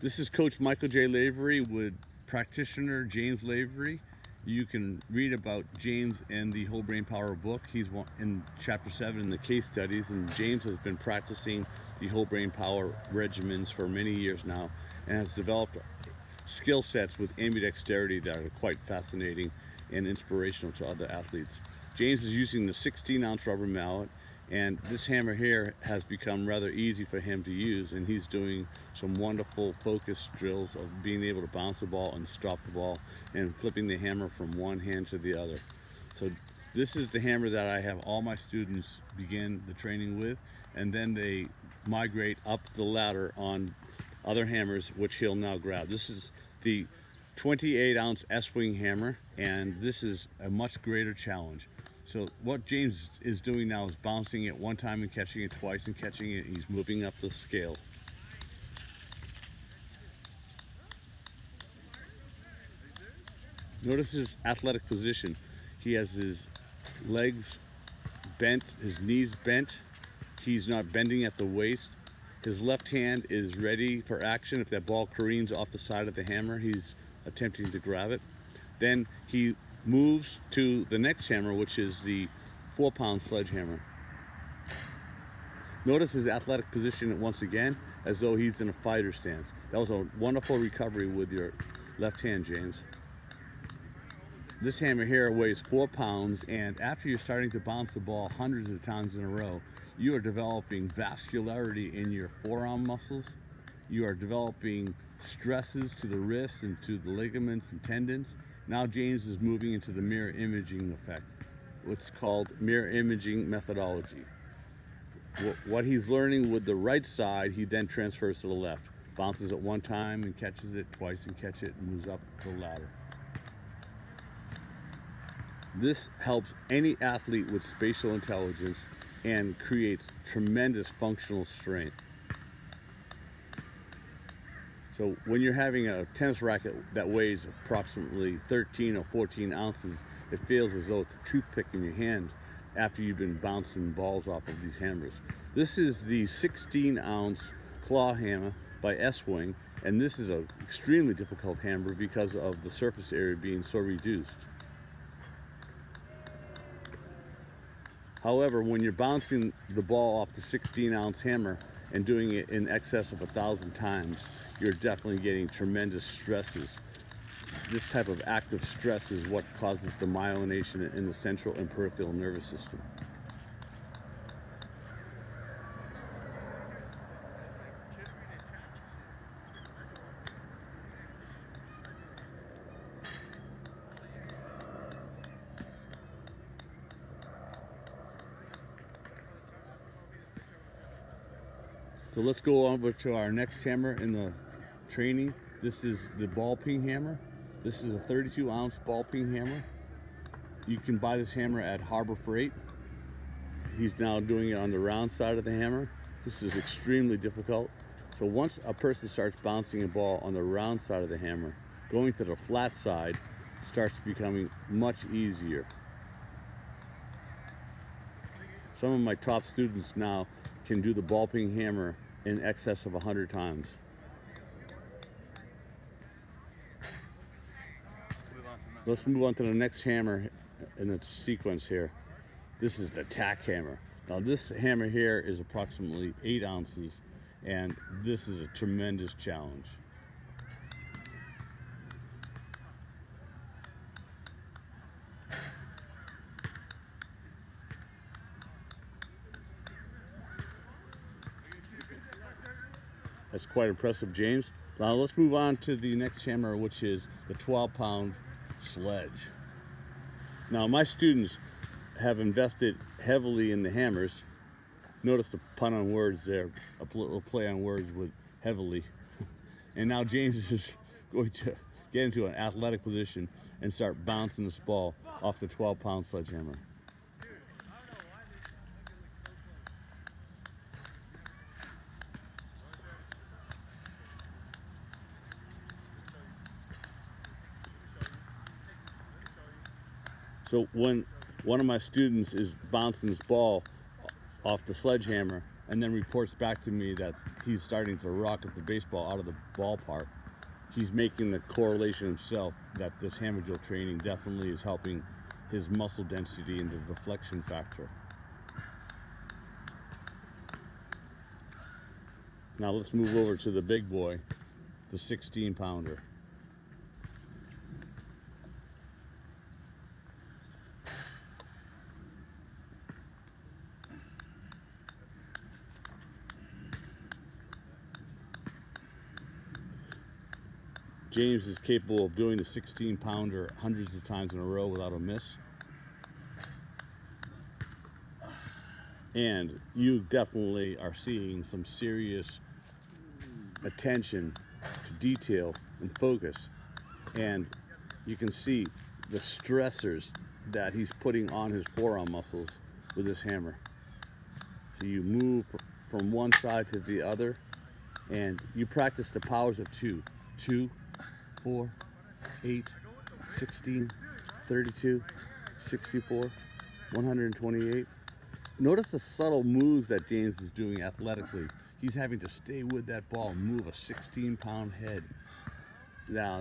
This is Coach Michael J. Lavery with practitioner James Lavery. You can read about James in the Whole Brain Power book. He's in chapter 7 in the case studies, and James has been practicing the Whole Brain Power regimens for many years now and has developed skill sets with ambidexterity that are quite fascinating and inspirational to other athletes. James is using the 16-ounce rubber mallet, and this hammer here has become rather easy for him to use, and he's doing some wonderful focus drills of being able to bounce the ball and stop the ball and flipping the hammer from one hand to the other. So this is the hammer that I have all my students begin the training with, and then they migrate up the ladder on other hammers, which he'll now grab. This is the 28-ounce S-wing hammer, and this is a much greater challenge. So what James is doing now is bouncing it one time and catching it twice and catching it. He's moving up the scale. Notice his athletic position. He has his legs bent, his knees bent. He's not bending at the waist. His left hand is ready for action. If that ball careens off the side of the hammer, he's attempting to grab it. Then he moves to the next hammer, which is the 4-pound sledgehammer. Notice his athletic position once again, as though he's in a fighter stance. That was a wonderful recovery with your left hand, James. This hammer here weighs 4 pounds, and after you're starting to bounce the ball hundreds of times in a row, you are developing vascularity in your forearm muscles. You are developing stresses to the wrists and to the ligaments and tendons. Now James is moving into the mirror imaging effect, what's called mirror imaging methodology. What he's learning with the right side, he then transfers to the left. Bounces it one time and catches it twice and catches it and moves up the ladder. This helps any athlete with spatial intelligence and creates tremendous functional strength. So when you're having a tennis racket that weighs approximately 13 or 14 ounces, it feels as though it's a toothpick in your hand after you've been bouncing balls off of these hammers. This is the 16-ounce claw hammer by S-wing, and this is an extremely difficult hammer because of the surface area being so reduced. However, when you're bouncing the ball off the 16-ounce hammer and doing it in excess of 1,000 times, you're definitely getting tremendous stresses. This type of active stress is what causes the myelination in the central and peripheral nervous system. So let's go over to our next hammer in the training. This is the ball peen hammer. This is a 32-ounce ball peen hammer. You can buy this hammer at Harbor Freight. He's now doing it on the round side of the hammer. This is extremely difficult. So once a person starts bouncing a ball on the round side of the hammer, going to the flat side starts becoming much easier. Some of my top students now can do the ball peen hammer in excess of 100 times. Let's move on to the next hammer in the sequence here. This is the tack hammer. Now this hammer here is approximately 8 ounces, and this is a tremendous challenge. That's quite impressive, James. Now let's move on to the next hammer, which is the 12-pound sledge. Now my students have invested heavily in the hammers. Notice the pun on words there, a little play on words with heavily. And now James is going to get into an athletic position and start bouncing this ball off the 12-pound sledgehammer. So when one of my students is bouncing this ball off the sledgehammer and then reports back to me that he's starting to rocket the baseball out of the ballpark, he's making the correlation himself that this hammer drill training definitely is helping his muscle density and the deflection factor. Now let's move over to the big boy, the 16-pounder. James is capable of doing the 16-pounder hundreds of times in a row without a miss. And you definitely are seeing some serious attention to detail and focus. And you can see the stressors that he's putting on his forearm muscles with this hammer. So you move from one side to the other, and you practice the powers of 2, 4, 8, 16, 32, 64, 128. Notice the subtle moves that James is doing athletically. He's having to stay with that ball and move a 16-pound head. Now,